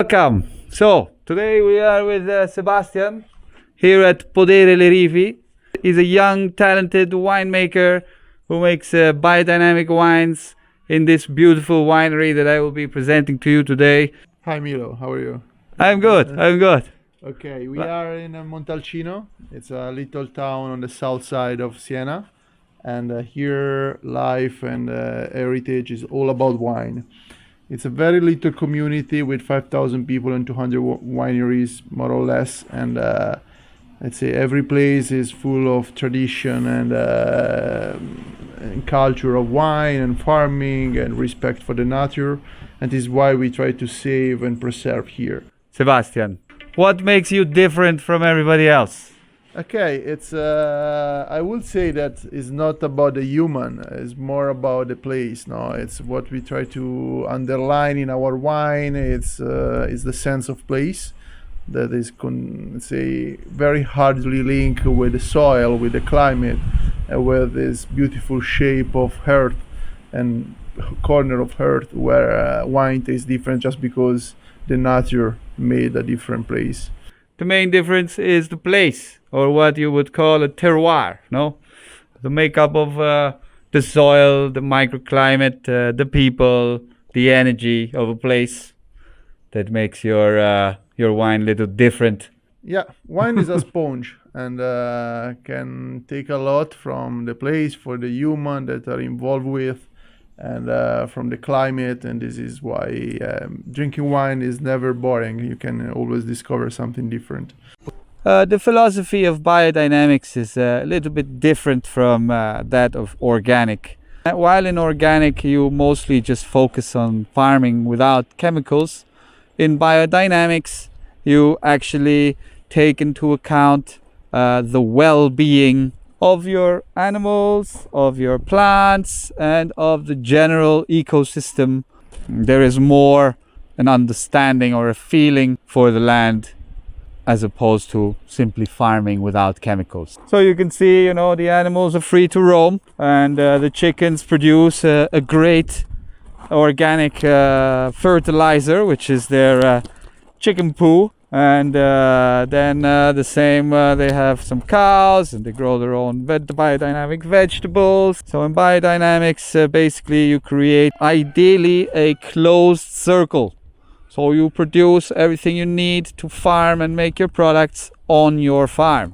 Welcome. So today we are with Sebastian here at Podere Le Rivi. He's a young, talented winemaker who makes biodynamic wines in this beautiful winery that I will be presenting to you today. Hi Milo, how are you? I'm good. I'm good. Okay, we are in Montalcino. It's a little town on the south side of Siena, and here life and heritage is all about wine. It's a very little community with 5,000 people and 200 wineries, more or less, and let's say every place is full of tradition and culture of wine and farming and respect for the nature, and this is why we try to save and preserve here. Sebastian, what makes you different from everybody else? Okay, it's I would say that it's not about the human, it's more about the place. No, it's what we try to underline in our wine. It's the sense of place that is say very hardly linked with the soil, with the climate, and with this beautiful shape of earth and corner of earth where wine tastes different just because the nature made a different place. The main difference is the place, or what you would call a terroir, no? The makeup of the soil, the microclimate, the people, the energy of a place that makes your wine a little different. Yeah, wine is a sponge and can take a lot from the place for the human that are involved with and from the climate, and this is why drinking wine is never boring. You can always discover something different. The philosophy of biodynamics is a little bit different from that of organic. While in organic you mostly just focus on farming without chemicals, in biodynamics you actually take into account the well-being of your animals, of your plants, and of the general ecosystem. There is more an understanding or a feeling for the land as opposed to simply farming without chemicals. So you can see, the animals are free to roam, and the chickens produce a great organic fertilizer, which is their chicken poo. And then the same, they have some cows and they grow their own biodynamic vegetables. So in biodynamics, basically you create ideally a closed circle. So you produce everything you need to farm and make your products on your farm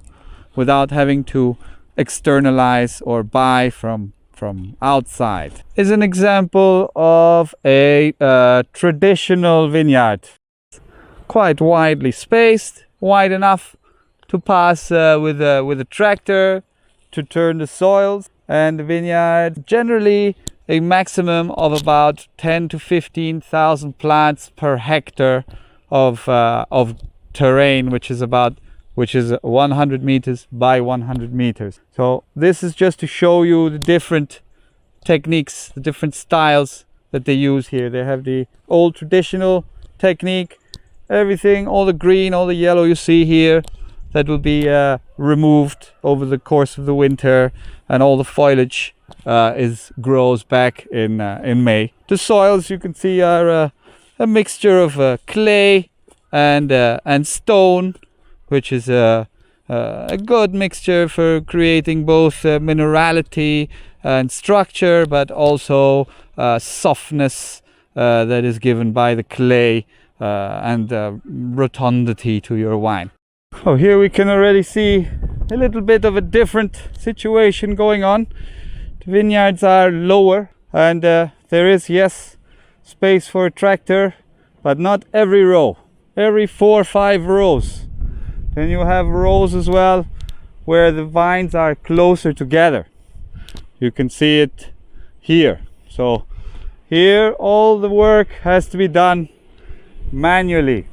without having to externalize or buy from outside. Is an example of a traditional vineyard. Quite widely spaced, wide enough to pass with a tractor to turn the soils, and the vineyard generally a maximum of about 10 to 15,000 plants per hectare of terrain, which is 100 meters by 100 meters. So this is just to show you the different techniques, the different styles that they use here. They have the old traditional technique. Everything, all the green, all the yellow you see here, that will be removed over the course of the winter, and all the foliage grows back in May. The soils you can see are a mixture of clay and stone, which is a good mixture for creating both minerality and structure, but also softness that is given by the clay. And rotundity to your wine. Oh, here we can already see a little bit of a different situation going on. The vineyards are lower, and there is, yes, space for a tractor, but not every row. Every 4 or 5 rows. Then you have rows as well where the vines are closer together. You can see it here. So here all the work has to be done manually.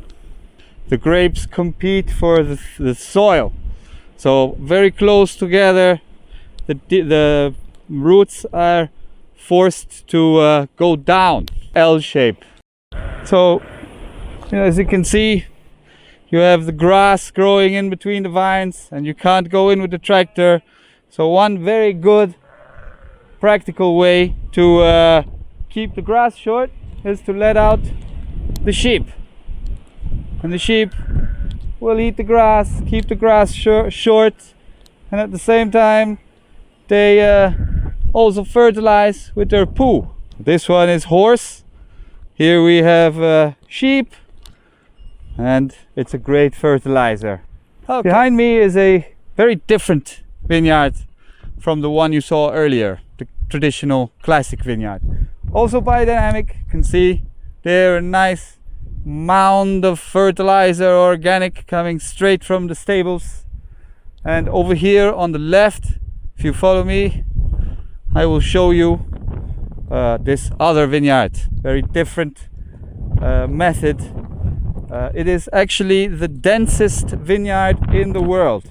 The grapes compete for the soil, so very close together. The roots are forced to go down L shape. So as you can see, you have the grass growing in between the vines, and you can't go in with the tractor. So one very good practical way to keep the grass short is to let out the sheep. And the sheep will eat the grass, keep the grass short, and at the same time they also fertilize with their poo. This one is horse. Here we have sheep, and it's a great fertilizer. Okay. Behind me is a very different vineyard from the one you saw earlier, the traditional classic vineyard. Also biodynamic. You can see there a nice mound of fertilizer, organic, coming straight from the stables. And over here on the left, if you follow me, I will show you this other vineyard. Very different method. It is actually the densest vineyard in the world.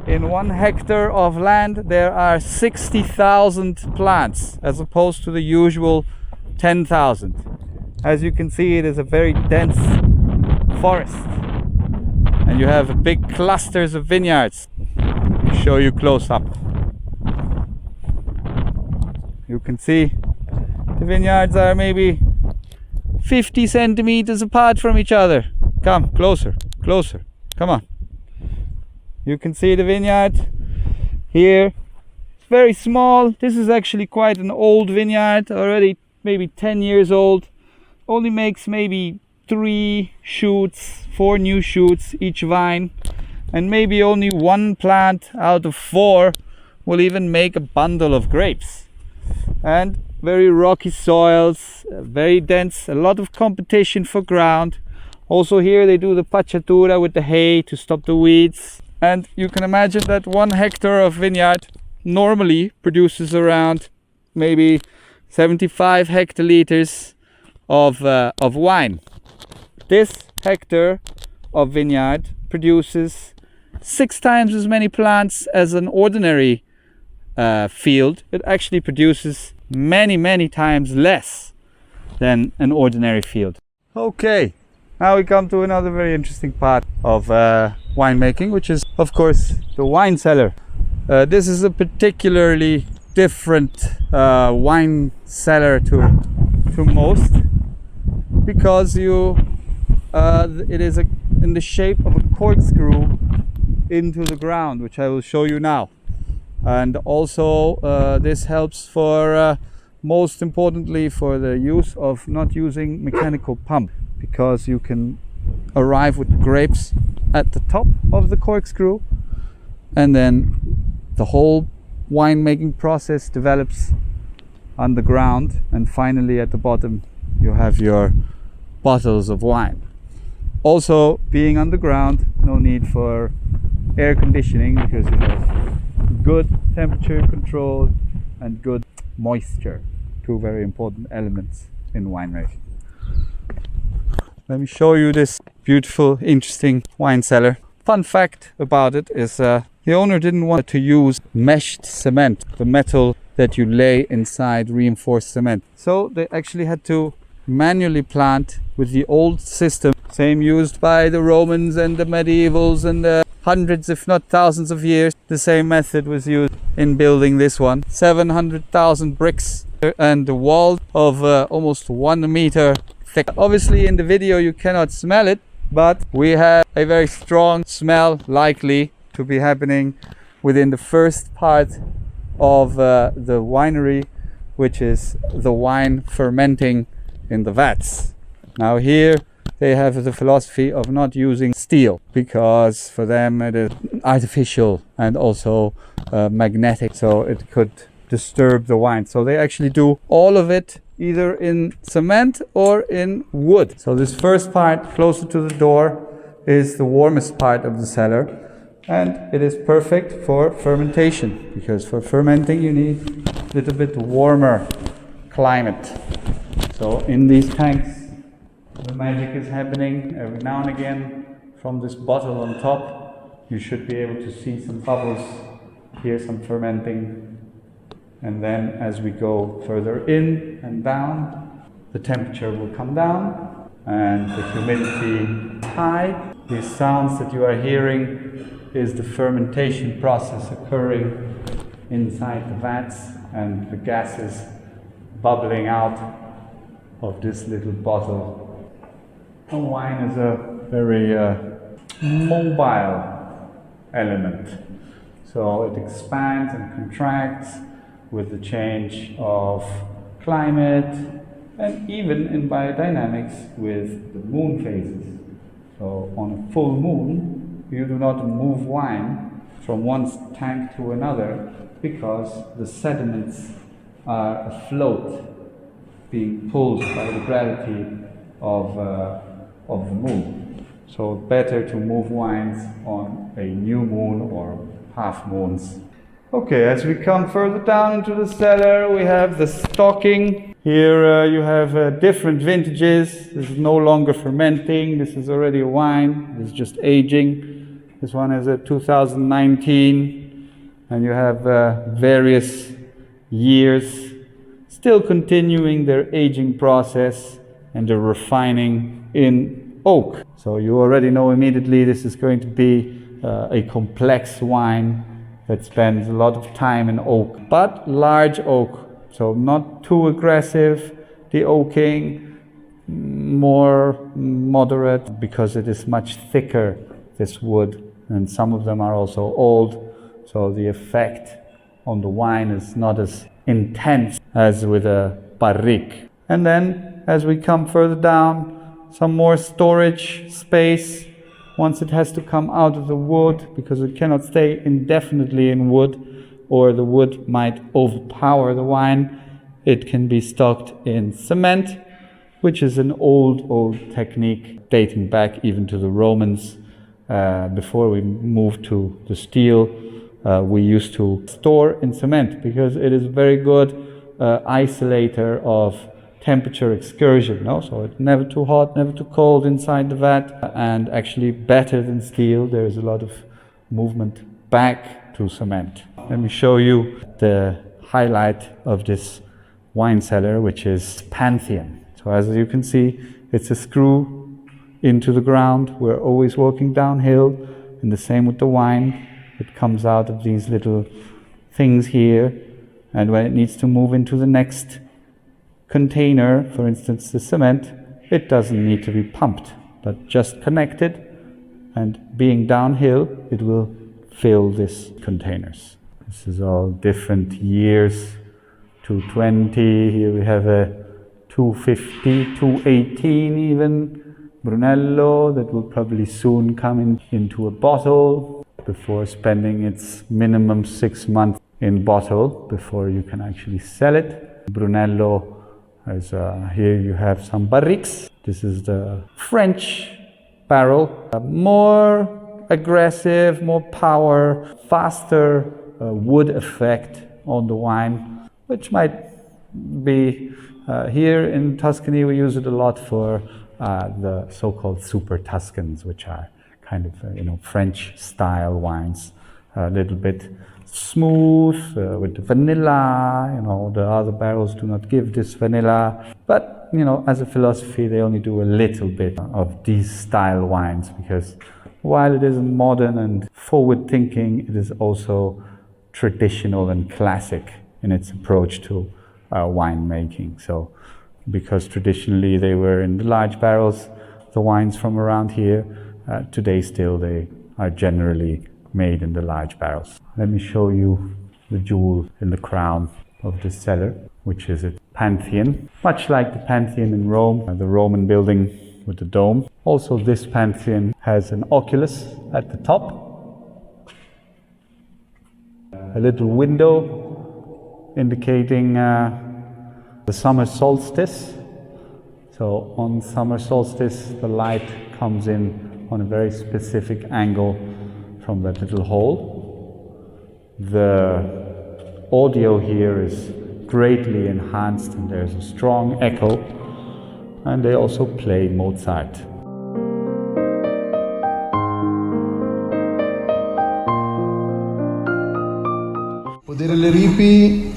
In 1 hectare of land there are 60,000 plants as opposed to the usual 10,000. As you can see, it is a very dense forest, and you have big clusters of vineyards. I'll show you close up. You can see the vineyards are maybe 50 centimeters apart from each other. Come closer, closer, come on. You can see the vineyard here. It's very small. This is actually quite an old vineyard, already maybe 10 years old. Only makes maybe 3 shoots, 4 new shoots each vine, and maybe only 1 plant out of 4 will even make a bundle of grapes. And very rocky soils, very dense, a lot of competition for ground. Also here they do the pacciatura with the hay to stop the weeds. And you can imagine that 1 hectare of vineyard normally produces around maybe 75 hectoliters of wine. This hectare of vineyard produces 6 times as many plants as an ordinary field. It actually produces many times less than an ordinary field. Okay, now we come to another very interesting part of winemaking, which is of course the wine cellar. This is a particularly different wine cellar to most, because it is in the shape of a corkscrew into the ground, which I will show you now. And also this helps for most importantly for the use of not using mechanical pump, because you can arrive with grapes at the top of the corkscrew, and then the whole winemaking process develops on the ground, and finally at the bottom you have your bottles of wine. Also, being on the ground, no need for air conditioning, because you have good temperature control and good moisture, 2 very important elements in winemaking. Let me show you this beautiful, interesting wine cellar. Fun fact about it is the owner didn't want to use meshed cement, the metal that you lay inside reinforced cement. So they actually had to manually plant with the old system, same used by the Romans and the medievals and the hundreds if not thousands of years. The same method was used in building this one. 700,000 bricks and the wall of almost 1 meter thick. Obviously in the video you cannot smell it, but we have a very strong smell likely to be happening within the first part of the winery, which is the wine fermenting in the vats. Now here they have the philosophy of not using steel, because for them it is artificial and also magnetic, so it could disturb the wine. So they actually do all of it either in cement or in wood. So this first part closer to the door is the warmest part of the cellar, and it is perfect for fermentation, because for fermenting you need a little bit warmer climate. So in these tanks the magic is happening every now and again. From this bottle on top you should be able to see some bubbles, hear some fermenting, and then as we go further in and down, the temperature will come down and the humidity high. These sounds that you are hearing is the fermentation process occurring inside the vats and the gases bubbling out of this little bottle. Wine is a very mobile element. So it expands and contracts with the change of climate, and even in biodynamics with the moon phases. So on a full moon, you do not move wine from one tank to another because the sediments are afloat, being pulled by the gravity of the moon. So better to move wines on a new moon or half moons. Okay, as we come further down into the cellar, we have the stocking. Here you have different vintages. This is no longer fermenting. This is already a wine. It's just aging. This one is a 2019. And you have various years still continuing their aging process and the refining in oak. So you already know immediately this is going to be a complex wine that spends a lot of time in oak, but large oak, so not too aggressive. The oaking, more moderate, because it is much thicker, this wood, and some of them are also old, so the effect on the wine is not as intense as with a barrique. And then, as we come further down, some more storage space. Once it has to come out of the wood, because it cannot stay indefinitely in wood, or the wood might overpower the wine, it can be stocked in cement, which is an old technique dating back even to the Romans. Before we moved to the steel, we used to store in cement because it is a very good isolator of temperature excursion, no? So it's never too hot, never too cold inside the vat, and actually better than steel. There is a lot of movement back to cement. Let me show you the highlight of this wine cellar, which is Pantheon. So as you can see, it's a screw into the ground. We're always walking downhill, and the same with the wine. It comes out of these little things here, and when it needs to move into the next container, for instance the cement, it doesn't need to be pumped, but just connected, and being downhill, it will fill these containers. This is all different years. 220, here we have a 250, 218 even, Brunello, that will probably soon come into a bottle before spending its minimum 6 months in bottle before you can actually sell it. Brunello, as here you have some barriques. This is the French barrel. More aggressive, more power, faster wood effect on the wine, which might be here in Tuscany. We use it a lot for the so-called super Tuscans, which are kind of French style wines, a little bit smooth with the vanilla. The other barrels do not give this vanilla, but as a philosophy they only do a little bit of these style wines, because while it is modern and forward thinking, it is also traditional and classic in its approach to wine making. So because traditionally they were in the large barrels, the wines from around here, today still they are generally made in the large barrels. Let me show you the jewel in the crown of this cellar, which is a Pantheon. Much like the Pantheon in Rome, the Roman building with the dome. Also this Pantheon has an oculus at the top. A little window indicating the summer solstice. So on summer solstice the light comes in on a very specific angle from that little hole. The audio here is greatly enhanced and there's a strong echo, and they also play Mozart. Podere alle Ripi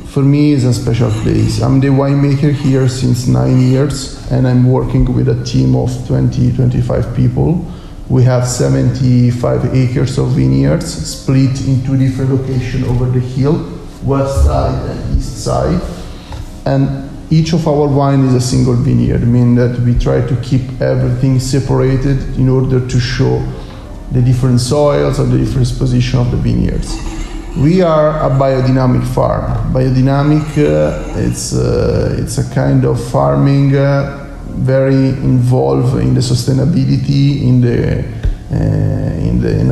for me is a special place. I'm the winemaker here since 9 years, and I'm working with a team of 20-25 people. We have 75 acres of vineyards split in 2 different locations over the hill, west side and east side. And each of our wine is a single vineyard, meaning that we try to keep everything separated in order to show the different soils or the different position of the vineyards. We are a biodynamic farm. Biodynamic, it's a kind of farming very involved in the sustainability, in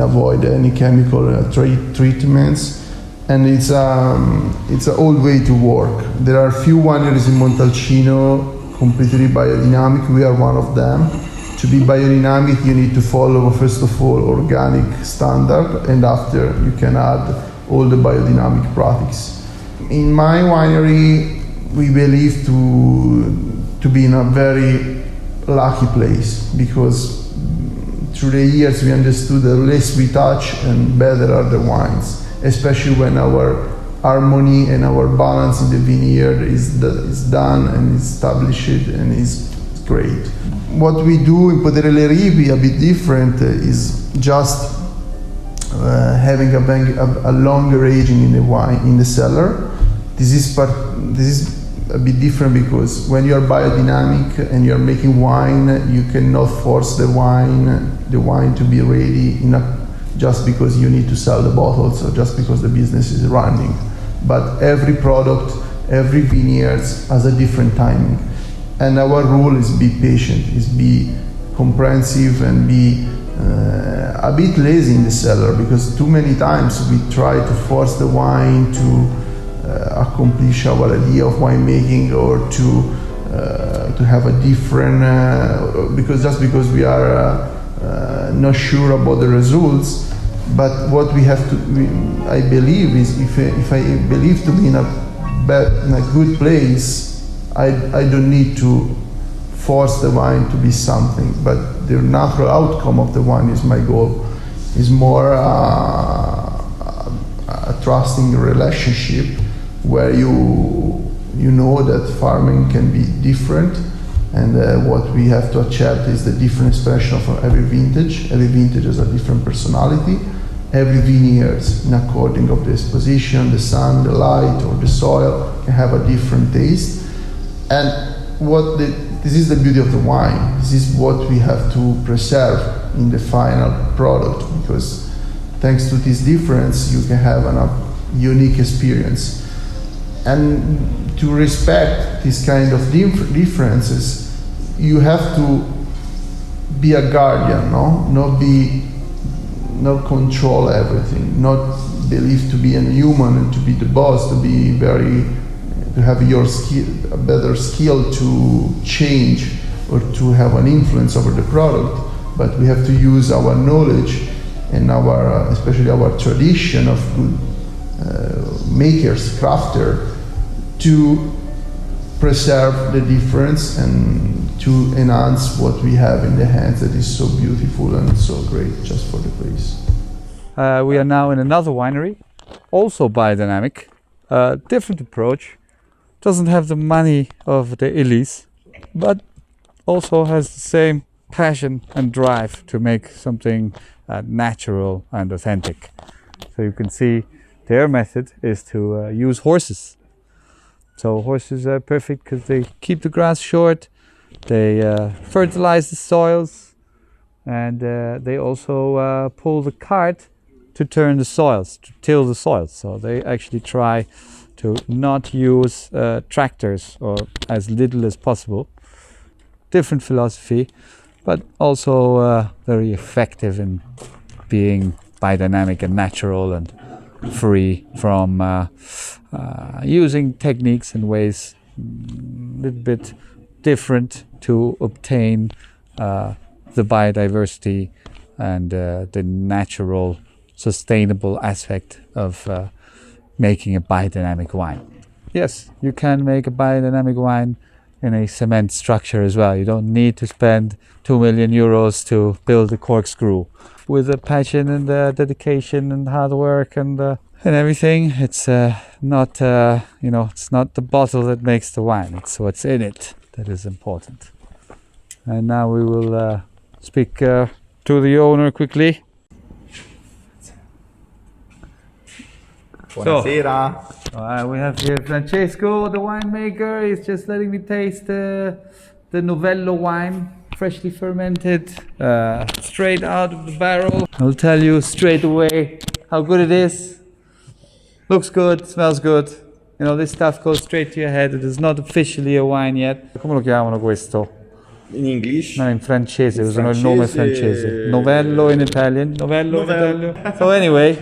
avoid any chemical treatments, and it's an old way to work. There are few wineries in Montalcino completely biodynamic. We are one of them. To be biodynamic, you need to follow first of all organic standard, and after you can add all the biodynamic products. In my winery, we believe to be in a very lucky place, because through the years we understood that less we touch and better are the wines, especially when our harmony and our balance in the vineyard is done and established and is great. What we do in Potere Rivi a bit different is just having a longer aging in the wine in the cellar. This is a bit different because when you are biodynamic and you are making wine, you cannot force the wine to be ready just because you need to sell the bottles or just because the business is running. But every product, every vineyard has a different timing. And our rule is be patient, is be comprehensive and be a bit lazy in the cellar, because too many times we try to force the wine to accomplish our idea of winemaking, or to have a different, because we are not sure about the results. But what we have to, I believe, is if I believe to be in a good place, I don't need to force the wine to be something, but the natural outcome of the wine is my goal. Is more a trusting relationship where you know that farming can be different, and what we have to accept is the different expression of every vintage. Every vintage has a different personality. Every vineyard, in according of the exposition, the sun, the light, or the soil, can have a different taste. And this is the beauty of the wine. This is what we have to preserve in the final product, because thanks to this difference, you can have a unique experience. And to respect this kind of differences, you have to be a guardian, not control everything, not believe to be a human and to be the boss, to have your skill, a better skill to change or to have an influence over the product. But we have to use our knowledge and especially our tradition of good makers, crafter, to preserve the difference and to enhance what we have in the hands that is so beautiful and so great just for the place. We are now in another winery, also biodynamic, different approach. Doesn't have the money of the Illies, but also has the same passion and drive to make something natural and authentic. So you can see their method is to use horses. So horses are perfect because they keep the grass short, they fertilize the soils, and they also pull the cart to turn the soils, to till the soils. So they actually try to not use tractors, or as little as possible. Different philosophy, but also very effective in being biodynamic and natural and free from using techniques and ways a little bit different to obtain the biodiversity and the natural, sustainable aspect of making a biodynamic wine. Yes, you can make a biodynamic wine in a cement structure as well. You don't need to spend 2 million euros to build a corkscrew. With the passion and the dedication and hard work and everything, it's not it's not the bottle that makes the wine. It's what's in it that is important. And now we will speak to the owner quickly. Buonasera. We have here Francesco, the winemaker. He's just letting me taste the Novello wine, freshly fermented, straight out of the barrel. I'll tell you straight away how good it is. Looks good, smells good. You know, this stuff goes straight to your head. It is not officially a wine yet. Come lo chiamano questo? In English? No, in francese, usano il francese, nome francese. Novello in Italian. Novello in Italian. So anyway,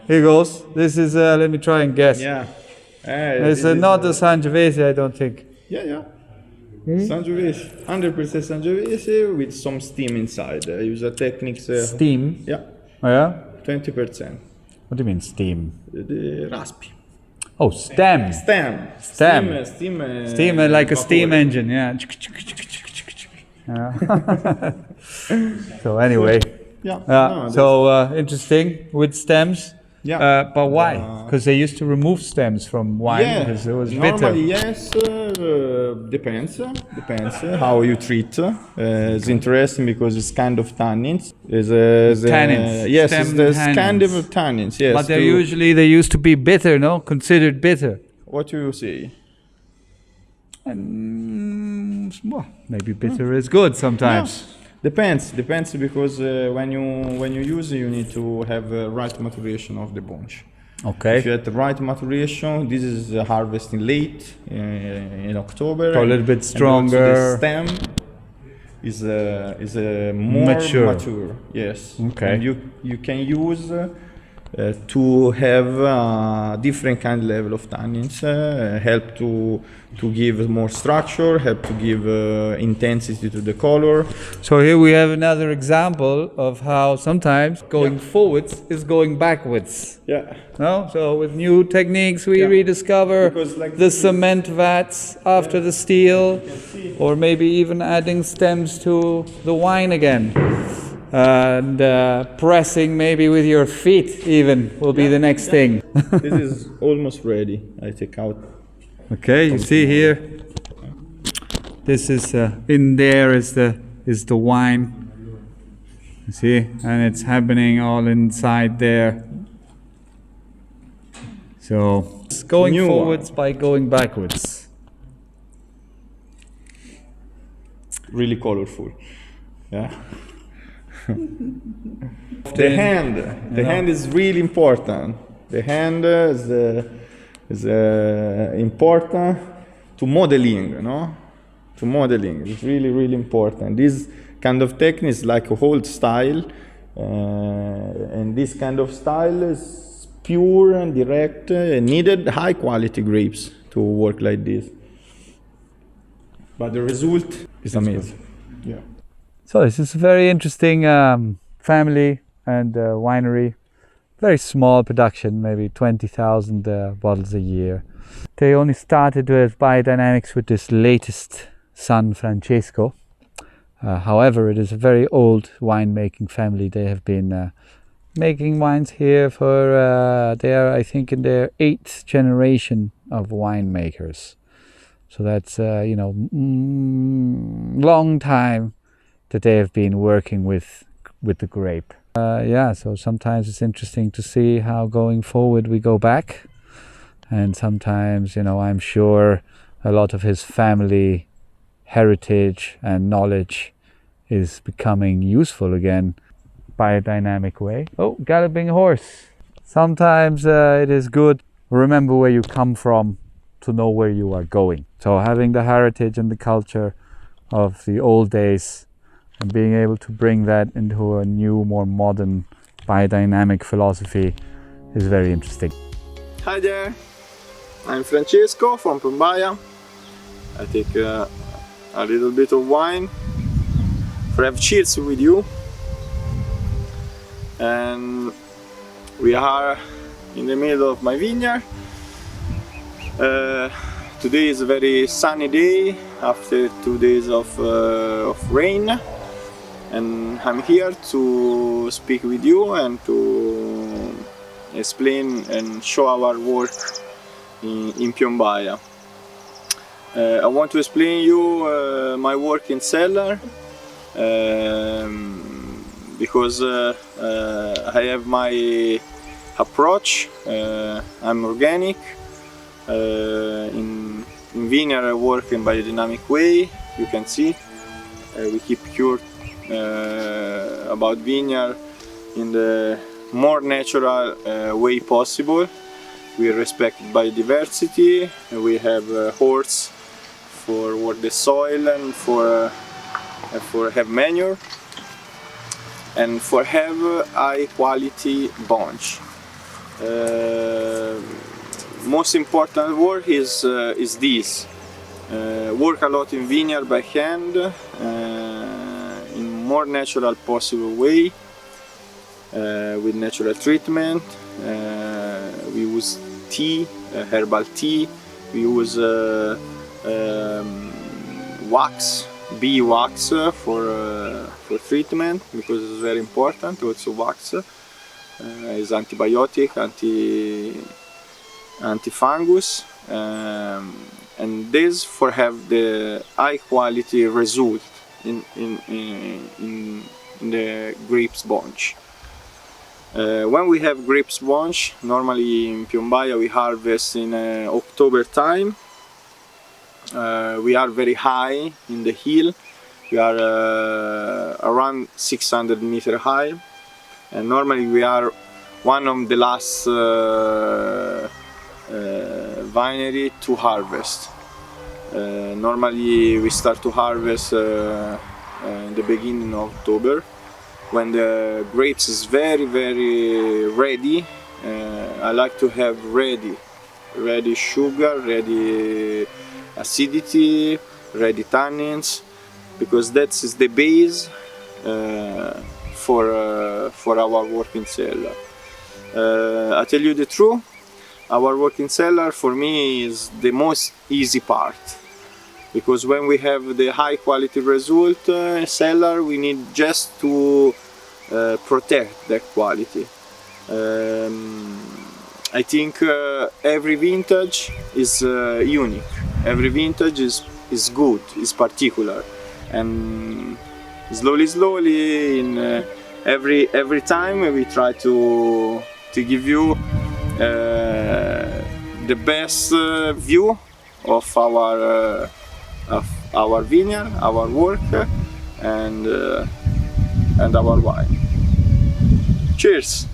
here goes. This is, let me try and guess. Yeah. It's not a Sangiovese, I don't think. Yeah. Sangiovese. 100% Sangiovese with some steam inside. I use a techniques. Steam? Yeah. Oh, yeah? 20%. What do you mean steam? The raspi. Oh, stem. Steam. Steam like a steam engine, yeah. So anyway, interesting with stems. Yeah. But why? Because they used to remove stems from wine because it was bitter. Normally, yes. Depends how you treat. It's interesting because it's kind of tannins. Tannins. Yes, Stem it's tannins. kind of tannins. Yes. But they used to be bitter, no? Considered bitter. What do you say? Well, maybe bitter is good sometimes. Yeah. Depends because when you use it, you need to have the right maturation of the bunch. Okay. If you have the right maturation, this is harvesting late in October. So a little bit stronger. And also the stem is more mature. Yes. Okay. And you can use to have different kind of level of tannins, help to give more structure, help to give intensity to the color. So here we have another example of how sometimes going forwards is going backwards. Yeah. No? So with new techniques we rediscover the cement vats after the steel, or maybe even adding stems to the wine again. And pressing maybe with your feet even will be the next thing. This is almost ready. I take out. Okay, you see here. This is in there is the wine. You see, and it's happening all inside there. So it's going forwards by going backwards. Really colorful. Yeah. The hand is really important. The hand is important to modeling, no? To modeling is really important. This kind of technique is like a whole style, and this kind of style is pure and direct. Needed high quality grapes to work like this, but the result is amazing. Yeah. So this is a very interesting family and winery. Very small production, maybe 20,000 bottles a year. They only started with biodynamics with this latest son, Francesco. However, it is a very old winemaking family. They have been making wines here for, they are, I think, in their 8th generation of winemakers. So that's, long time that they have been working with the grape. So sometimes it's interesting to see how going forward we go back, and sometimes I'm sure a lot of his family heritage and knowledge is becoming useful again. Biodynamic way. Oh, galloping horse. Sometimes it is good remember where you come from to know where you are going. So having the heritage and the culture of the old days and being able to bring that into a new, more modern biodynamic philosophy is very interesting. Hi there, I'm Francesco from Pumbaia. I take a little bit of wine for have cheers with you. And we are in the middle of my vineyard. Today is a very sunny day after 2 days of rain. And I'm here to speak with you and to explain and show our work in Pumbaia. I want to explain you my work in cellar because I have my approach. I'm organic. In vineyard I work in biodynamic way. You can see we keep cured about vineyard in the more natural way possible. We respect biodiversity. We have horse for work the soil and for have manure and for have high quality bunch. Most important work is this. Work a lot in vineyard by hand in more natural possible way with natural treatment. We use tea, herbal tea. We use wax, bee wax for treatment because it's very important. Also wax is antibiotic, anti-fungus, and this for have the high quality result in the grapes bunch. When we have grapes bunch, normally in Piombaya we harvest in October time. We are very high in the hill. We are around 600 meters high, and normally we are one of the last winery to harvest. Normally we start to harvest in the beginning of October, when the grapes is very ready. I like to have ready sugar, ready acidity, ready tannins, because that is the base for our working cellar. I tell you the truth, our working cellar for me is the most easy part, because when we have the high quality result cellar, we need just to protect that quality. I think every vintage is unique. Every vintage is good, is particular, and slowly in every time we try to give you the best view of our vineyard, our work, and our wine. Cheers!